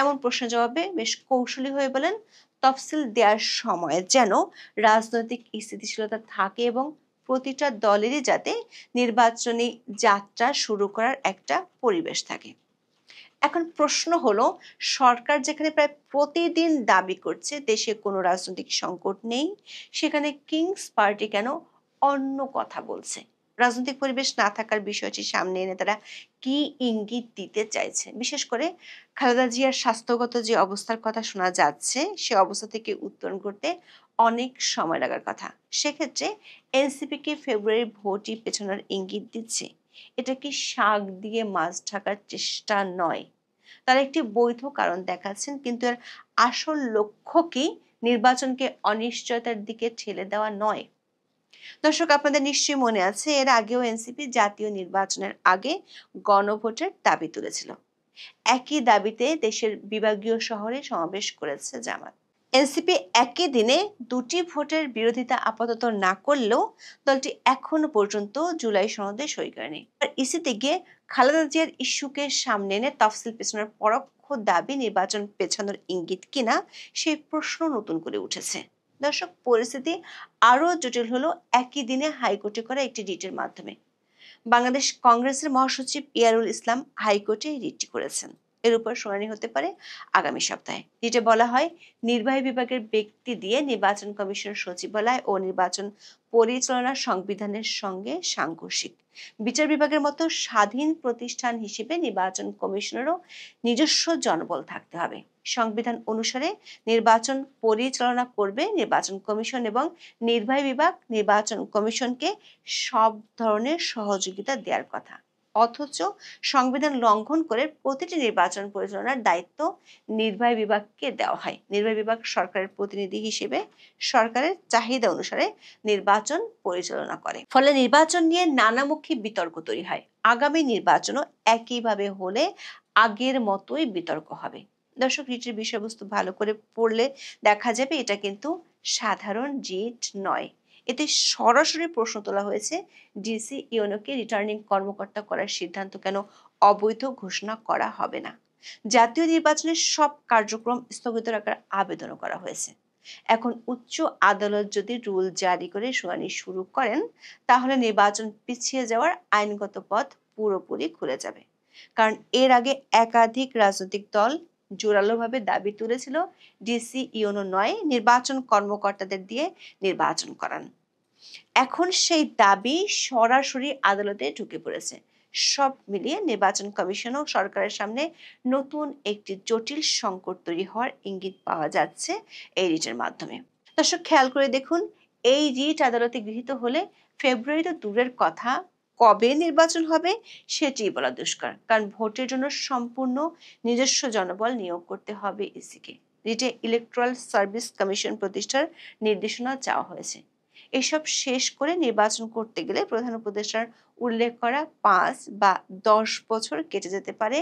এমন প্রশ্নের জবাবে বেশ কৌশলী হয়ে বলেন, তফসিল দেওয়ার সময় যেন রাজনৈতিক স্থিতিশীলতা থাকে এবং প্রতিটা দলেরই যাতে নির্বাচনী যাত্রা শুরু করার একটা পরিবেশ থাকে। এখন প্রশ্ন হলো, সরকার যেখানে প্রায় প্রতিদিন দাবি করছে দেশে কোনো রাজনৈতিক সংকট নেই, সেখানে কিংস পার্টি কেন অন্য কথা বলছে? রাজনৈতিক পরিবেশ না থাকার বিষয়টি সামনে এনে তারা কি ইঙ্গিত দিতে চাইছে? বিশেষ করে খালেদা জিয়ার স্বাস্থ্যগত যে অবস্থার কথা শোনা যাচ্ছে, সে অবস্থা থেকে উত্তরণ করতে অনেক সময় লাগার কথা। সেক্ষেত্রে এনসিপিকে ফেব্রুয়ারির ভোটই পেছানোর ইঙ্গিত দিচ্ছে। এটা কি শাক দিয়ে মাছ ঢাকার চেষ্টা নয়? তারা একটি বৈধ কারণ দেখাচ্ছেন, কিন্তু এর আসল লক্ষ্য কি নির্বাচনকে অনিশ্চয়তার দিকে ঠেলে দেওয়া নয়? দর্শক, আপনাদের নিশ্চয়ই মনে আছে, এর আগেও এনসিপি জাতীয় নির্বাচনের আগে গণভোটের দাবি তুলেছিল। একই দাবিতে দেশের বিভাগীয় শহরে সমাবেশ করেছে জামাত। এনসিপি একই দিনে দুটি ভোটের বিরোধিতা আপাতত না করলেও দলটি এখনো পর্যন্ত জুলাই সনদে সই করেনি। আর ইসিতে গিয়ে খালেদা জিয়ার ইস্যুকে সামনে এনে তফসিল পেছানোর পরোক্ষ দাবি নির্বাচন পেছানোর ইঙ্গিত কিনা, সেই প্রশ্ন নতুন করে উঠেছে। দর্শক, পরিস্থিতি আরো জটিল হলো একই দিনে হাইকোর্টে করা একটি রিটের মাধ্যমে। বাংলাদেশ কংগ্রেসের মহাসচিব ইয়ারুল ইসলাম হাইকোর্টে রিটটি করেছেন। এর উপর শুনানি হতে পারে আগামী সপ্তাহে। রিটে বলা হয়, নির্বাহী বিভাগের ব্যক্তি দিয়ে নির্বাচন কমিশন সচিবালয় ও নির্বাচন পরিচালনা সংবিধানের সঙ্গে সাংঘর্ষিক। বিচার বিভাগের মতো স্বাধীন প্রতিষ্ঠান হিসেবে নির্বাচন কমিশনেরও নিজস্ব জনবল থাকতে হবে। সংবিধান অনুসারে নির্বাচন পরিচালনা করবে নির্বাচন কমিশন এবং নির্বাহী বিভাগ নির্বাচন কমিশনকে সব ধরনের সহযোগিতা দেওয়ার কথা। অথচ সংবিধান লঙ্ঘন করে প্রতিটি নির্বাচন পরিচালনার দায়িত্ব নির্বাহী বিভাগকে দেওয়া হয়। নির্বাহী বিভাগ সরকারের প্রতিনিধি হিসেবে সরকারের চাহিদা অনুসারে নির্বাচন পরিচালনা করে। ফলে নির্বাচন নিয়ে নানামুখী বিতর্ক তৈরি হয়। আগামী নির্বাচনও একইভাবে হলে আগের মতোই বিতর্ক হবে। দর্শক, রিটের বিষয়বস্তু ভালো করে পড়লে দেখা যাবে এটা কিন্তু সাধারণ রিট নয়। এতে সরাসরি প্রশ্ন তোলা হয়েছে, ডিসি ইউনোকে রিটার্নিং কর্মকর্তা করার সিদ্ধান্ত কেন অবৈধ ঘোষণা করা হবে না? জাতীয় নির্বাচনের সব কার্যক্রম স্থগিত রাখার আবেদনও করা হয়েছে। এখন উচ্চ আদালত যদি রুল জারি করে শুনানি শুরু করেন, তাহলে নির্বাচন পিছিয়ে যাওয়ার আইনগত পথ পুরোপুরি খুলে যাবে। কারণ এর আগে একাধিক রাজনৈতিক দল জোরালোভাবে দাবি তুলেছিল, ডিসি ইউনো নয়, নির্বাচন কর্মকর্তাদের দিয়ে নির্বাচন করান। এখন সেই দাবি সরাসরি আদালতে ঢুকে পড়েছে। সব মিলিয়ে নির্বাচন কমিশন ও সরকারের সামনে নতুন একটি জটিল সংকট তৈরি হওয়ার ইঙ্গিত পাওয়া যাচ্ছে এই রিটের মাধ্যমে। দর্শক খেয়াল করে দেখুন, এই রিট আদালতে গৃহীত হলে ফেব্রুয়ারি তো দূরের কথা, কবে নির্বাচন হবে সেটি বলা দুষ্কর, কারণ ভোটের জন্য সম্পূর্ণ নিজস্ব জনবল নিয়োগ করতে হবে ইসিকে। রিটে ইলেকট্রাল সার্ভিস কমিশন প্রতিষ্ঠার নির্দেশনা চাওয়া হয়েছে। এসব শেষ করে নির্বাচন করতে গেলে প্রধান উপদেষ্টার উল্লেখ করা 5 বা 10 বছর কেটে যেতে পারে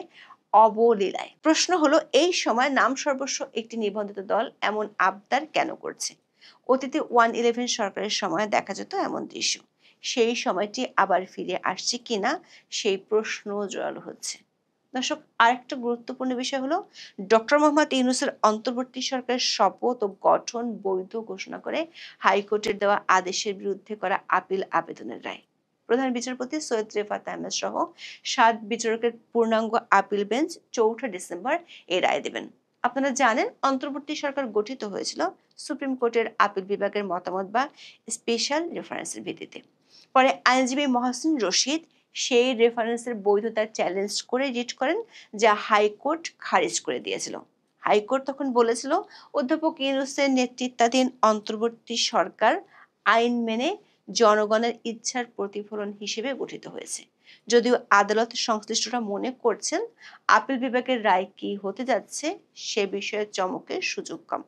অবলীলায়। প্রশ্ন হলো, এই সময় নাম সর্বস্ব একটি নিবন্ধিত দল এমন আবদার কেন করছে? অতীতে 111 সরকারের সময় দেখা যেত এমন দৃশ্য। সেই সময়টি আবার ফিরে আসছে কিনা সেই প্রশ্ন জোরালো হচ্ছে। দর্শক, আরেকটা গুরুত্বপূর্ণ বিষয় হলো, ডক্টর মোহাম্মদ ইউনূসের অন্তর্বর্তী সরকারের শপথ ও গঠন বৈধ ঘোষণা করে হাইকোর্টের দেওয়া আদেশের বিরুদ্ধে করা আপিল আবেদনের রায়। প্রধান বিচারপতি সৈয়দ রেফাত আহমেদ সহ 7 বিচারকের পূর্ণাঙ্গ আপিল বেঞ্চ 4 ডিসেম্বর এই রায় দেবেন। আপনারা জানেন, অন্তর্বর্তী সরকার গঠিত হয়েছিল সুপ্রিম কোর্টের আপিল বিভাগের মতামত বা স্পেশাল রেফারেন্সের ভিত্তিতে। পরে আইনজীবী মহসিন রশিদ সেই রেফারেন্সের বৈধতা চ্যালেঞ্জ করে রিট করেন, যা হাইকোর্ট খারিজ করে দিয়েছিল। হাইকোর্ট তখন বলেছিল, অধ্যাপক ইউনূসের নেতৃত্বাধীন অন্তর্বর্তী সরকার আইন মেনে জনগণের ইচ্ছার প্রতিফলন হিসেবে গঠিত হয়েছে। যদিও আদালত সংশ্লিষ্টরা মনে করছেন আপিল বিভাগের রায় কি হতে যাচ্ছে সে বিষয়ে চমকের সুযোগ কম।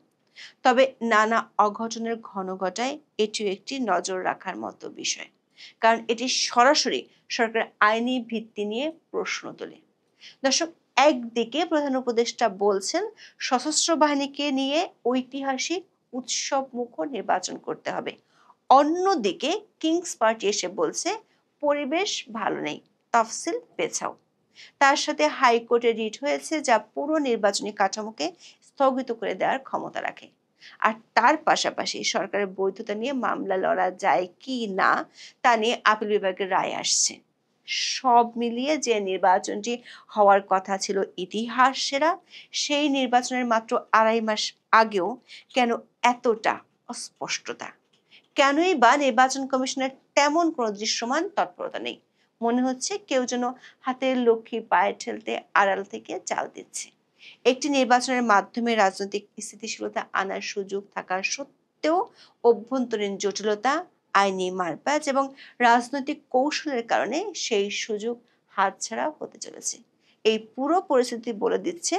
তবে নানা অঘটনের ঘন ঘটায় এটিও একটি নজর রাখার মতো বিষয়, কারণ এটি সরাসরি সরকার আইনি ভিত্তি নিয়ে প্রশ্ন তোলে। দর্শক, একদিকে প্রধান উপদেষ্টা বলছেন সশস্ত্র বাহিনীকে নিয়ে ঐতিহাসিক উৎসব মুখর নির্বাচন করতে হবে, অন্যদিকে কিংস পার্টি এসে বলছে পরিবেশ ভালো নেই, তফসিল পেছাও। তার সাথে হাইকোর্টে রিট হয়েছে, যা পুরো নির্বাচনী কাঠামোকে স্থগিত করে দেওয়ার ক্ষমতা রাখে। আর তার পাশাপাশি সরকারের বৈধতা নিয়ে মামলা লড়া যায় কি না তা নিয়ে আপিল বিভাগের রায় আসছে। সব মিলিয়ে যে নির্বাচনটি হওয়ার কথা ছিল ইতিহাস সেরা, সেই নির্বাচনের মাত্র 2.5 মাস আগেও কেন এতটা অস্পষ্টতা? কেনই বা নির্বাচন কমিশনের তেমন কোনো দৃশ্যমান তৎপরতা নেই? মনে হচ্ছে কেউ যেন হাতের লক্ষ্মী পায়ে ঠেলতে আড়াল থেকে চাল দিচ্ছে। একটি নির্বাচনের মাধ্যমে রাজনৈতিক স্থিতিশীলতা আনার সুযোগ থাকা সত্ত্বেও অভ্যন্তরীণ জটিলতা, আইনি মারপ্যাচ এবং রাজনৈতিক কৌশলের কারণে সেই সুযোগ হাতছাড়া হতে চলেছে। এই পুরো পরিস্থিতি বলে দিচ্ছে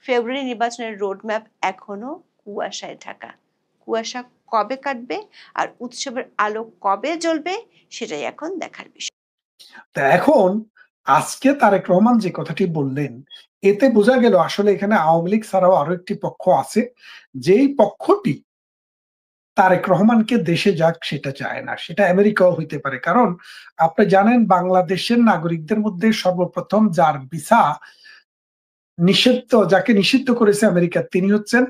ফেব্রুয়ারি নির্বাচনের রোডম্যাপ এখনো কুয়াশায় ঢাকা। কুয়াশা কবে কাটবে আর উৎসবের আলো কবে জ্বলবে সেটাই এখন দেখার বিষয়। তা এখন আজকে তারেক রহমান যে কথাটি বললেন, এতে বোঝা গেল আসলে এখানে আওয়ামী লীগ ছাড়াও আরো একটি পক্ষ আছে, যেই পক্ষটি তারেক রহমানকে দেশে যাক সেটা চায় না। সেটা আমেরিকাও হইতে পারে, কারণ আপনি জানেন বাংলাদেশের নাগরিকদের মধ্যে সর্বপ্রথম যার ভিসা নিষিদ্ধ, যাকে নিষিদ্ধ করেছে আমেরিকা, তিনি হচ্ছেন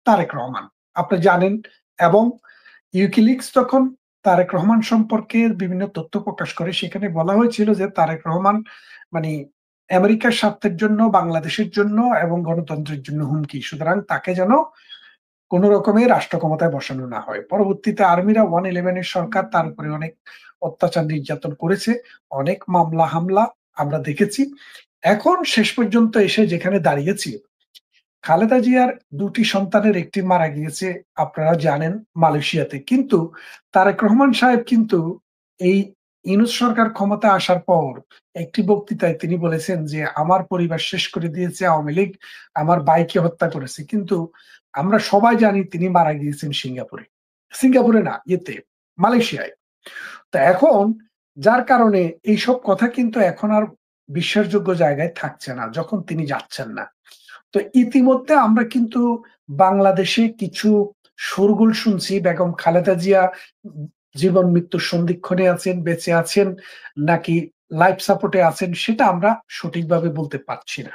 তারেক রহমান, আপনি জানেন। এবং ইউকিলিক্স তখন তারেক রহমান সম্পর্কে বিভিন্ন তথ্য প্রকাশ করে, সেখানে বলা হয়েছিল যে তারেক রহমান মানে আমেরিকার স্বার্থের জন্য, বাংলাদেশের জন্য এবং গণতন্ত্রের জন্য হুমকি, সুতরাং তাকে যেন কোন রকমের রাষ্ট্র ক্ষমতায় বসানো না হয়। পরবর্তীতে আর্মিরা 111 সরকার তার উপরে অনেক অত্যাচার নির্যাতন করেছে, অনেক মামলা হামলা আমরা দেখেছি। এখন শেষ পর্যন্ত এসে যেখানে দাঁড়িয়েছি, খালেদা জিয়ার 2টি সন্তানের একটি মারা গিয়েছে আপনারা জানেন মালয়েশিয়াতে, কিন্তু তারেক রহমান সাহেব কিন্তু এই ইউনূস সরকার ক্ষমতা আসার পর একটি বক্তৃতায় তিনি বলেছেন যে আমার পরিবার শেষ করে দিয়েছে আওয়ামী লীগ, আমার ভাইকে হত্যা করেছে, কিন্তু আমরা সবাই জানি তিনি মারা গিয়েছেন সিঙ্গাপুরে। সিঙ্গাপুরে না, মালয়েশিয়ায়। তো এখন যার কারণে এইসব কথা কিন্তু এখন আর বিশ্বাসযোগ্য জায়গায় থাকছে না যখন তিনি যাচ্ছেন না। তো ইতিমধ্যে আমরা কিন্তু বাংলাদেশে কিছু শোরগোল শুনছি, বেগম খালেদা জিয়া জীবন মৃত্যুর সন্ধিক্ষণে আছেন, বেঁচে আছেন নাকি লাইফ সাপোর্টে আছেন সেটা আমরা সঠিকভাবে বলতে পারছি না।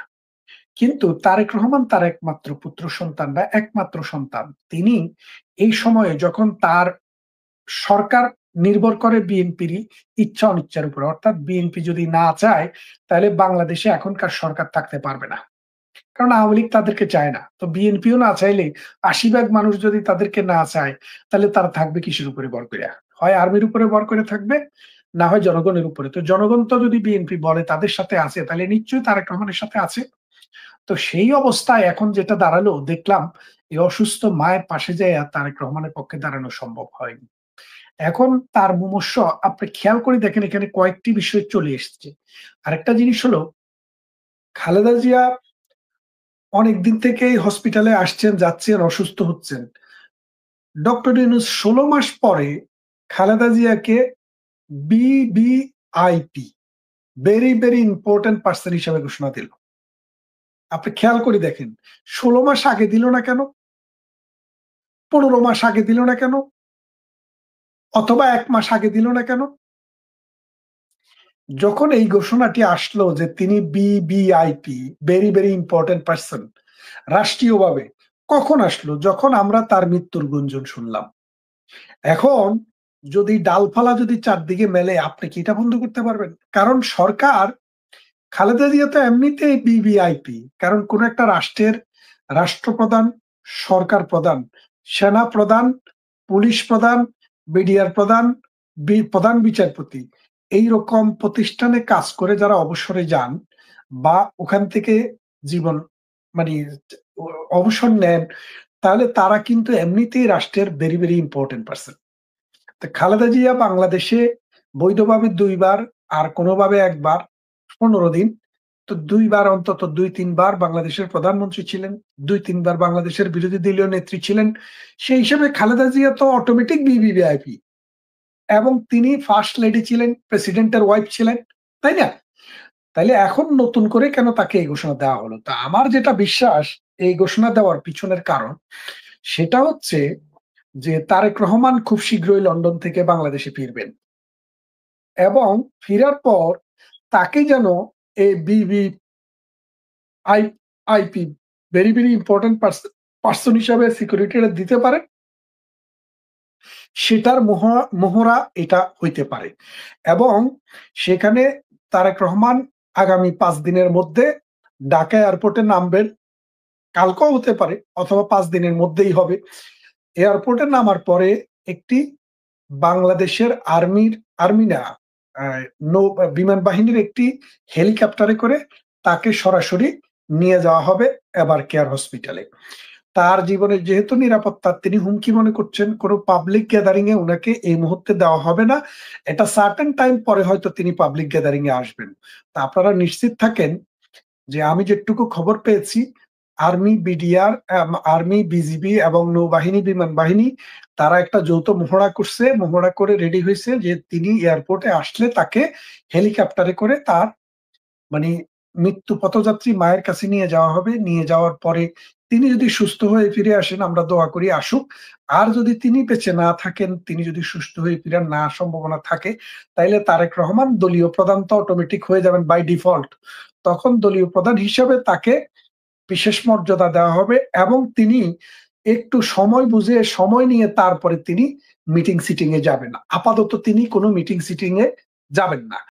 কিন্তু তারেক রহমান তার একমাত্র পুত্র সন্তান বা একমাত্র সন্তান, তিনি এই সময়ে যখন তার সরকার নির্ভর করে বিএনপির ইচ্ছা অনিচ্ছার উপর, অর্থাৎ বিএনপি যদি না চায় তাহলে বাংলাদেশে এখনকার সরকার থাকতে পারবে না, কারণ আওয়ামী লীগ তাদেরকে চায় না। তো বিএনপিও না চাইলে 80% মানুষ যদি তাদেরকে না চায় তাহলে তারা থাকবে কিসের উপরে ভর করে? হয় আর্মির উপরে ভর করে থাকবে, না হয় জনগণের উপরে। তো জনগণ তো যদি বিএনপি বলে তাদের সাথে আছে, তাহলে নিশ্চয়ই তারেক রহমানের সাথে আছে। তো সেই অবস্থায় এখন যেটা দাঁড়ালো, দেখলাম এই অসুস্থ মায়ের পাশে যায় তারেক রহমানের পক্ষে দাঁড়ানো সম্ভব হয়নি। এখন তার মুমূর্ষ আপনি খেয়াল করে দেখেন, এখানে কয়েকটি বিষয় চলে এসছে। আরেকটা জিনিস হলো, খালেদা জিয়া অনেকদিন থেকেই হসপিটালে আসছেন যাচ্ছেন, অসুস্থ হচ্ছেন। ডক্টর ইউনূস 16 মাস পরে খালেদা জিয়াকে VVIP, very very important person হিসেবে ঘোষণা দিল। আপনি খেয়াল করে দেখেন, 16 মাস আগে দিল না কেন, 15 মাস আগে দিল না কেন, অথবা 1 মাস আগে দিল না কেন? যখন এই ঘোষণাটি আসলো যে তিনি VVIP, very very important person, রাষ্ট্রীয়ভাবে, কখন আসলো? যখন আমরা তার মৃত্যুর গুঞ্জন শুনলাম। এখন যদি ডালপালা যদি চারদিকে মেলে, আপনি কি এটা বন্ধ করতে পারবেন? কারণ সরকার, খালেদা জিয়া তো এমনিতেই বিবিআইপি, কারণ কোন একটা রাষ্ট্রের রাষ্ট্রপ্রধান, সরকার প্রধান, সেনা প্রধান, পুলিশ প্রধান, বিডিআর প্রধান, প্রধান বিচারপতি, এইরকম প্রতিষ্ঠানে কাজ করে যারা অবসরে যান বা ওখান থেকে জীবন মানে অবসর নেন, তাহলে তারা কিন্তু এমনিতেই রাষ্ট্রের ভেরি ভেরি ইম্পর্টেন্ট পার্সন। তো খালেদা জিয়া বাংলাদেশে বৈধভাবে 2 বার, আর কোনোভাবে 1 বার, 15 দিন, তো 2 বার অন্তত 2-3 বার বাংলাদেশের প্রধানমন্ত্রী ছিলেন, 2-3 বার বাংলাদেশের বিরোধী দলীয় নেত্রী ছিলেন। সেই হিসেবে খালেদা জিয়া তো অটোমেটিক বিবিআইপি, এবং তিনি ফার্স্ট লেডি ছিলেন, প্রেসিডেন্টের ওয়াইফ ছিলেন, তাই না? তাইলে এখন নতুন করে কেন তাকে এই ঘোষণা দেওয়া হলো? তা আমার যেটা বিশ্বাস, এই ঘোষণা দেওয়ার পিছনের কারণ সেটা হচ্ছে যে তারেক রহমান খুব শীঘ্রই লন্ডন থেকে বাংলাদেশে ফিরবেন, এবং ফিরার পর তাকে যেন এই VVIP, very very important person হিসাবে সিকিউরিটিটা দিতে পারে, সেটার মোহরা এটা হইতে পারে। এবং সেখানে তারেক রহমান আগামী 5 দিনের মধ্যে ঢাকা এয়ারপোর্টে নামবেন, কালকেও হতে পারে অথবা 5 দিনের মধ্যেই হবে। এয়ারপোর্টে নামার পরে একটি বাংলাদেশের আর্মি না, নৌ বিমান বাহিনীর একটি হেলিকপ্টারে করে তাকে সরাসরি নিয়ে যাওয়া হবে এবার কেয়ার হসপিটালে। তার জীবনের যেহেতু নিরাপত্তা তিনি হুমকি মনে করছেন, কোনো পাবলিক গ্যাদারিং এ উনাকে এই মুহূর্তে দেওয়া হবে না। এটা সার্টেন টাইম পরে হয়তো তিনি পাবলিক গ্যাদারিং এ আসবেন। তা আপনারা নিশ্চিত থাকেন যে আমি যেটুকু খবর পেয়েছি, আর্মি, বিডিআর, আর্মি, বিজিবি এবং নৌবাহিনী, বিমান বাহিনী, তারা একটা যৌথ মহড়া করছে, মহড়া করে রেডি হয়েছে যে তিনি এয়ারপোর্টে আসলে তাকে হেলিকপ্টারে করে তার মানে মৃত্যু পথযাত্রী মায়ের কাছে নিয়ে যাওয়া হবে। নিয়ে যাওয়ার পরে তিনি যদি সুস্থ হয়ে ফিরে আসেন, আমরা দোয়া করি আসুক। আর যদি তিনি বেঁচে না থাকেন, তিনি যদি সুস্থ হয়ে ফিরার না সম্ভাবনা থাকে, তাইলে তারেক রহমান দলীয় প্রধান তো অটোমেটিক হয়ে যাবেন বাই ডিফল্ট। তখন দলীয় প্রধান হিসেবে তাকে বিশেষ মর্যাদা দেওয়া হবে, এবং তিনি একটু সময় বুঝে, সময় নিয়ে তারপরে তিনি মিটিং সিটিং এ যাবেন। আপাতত তিনি কোনো মিটিং সিটিং এ যাবেন না।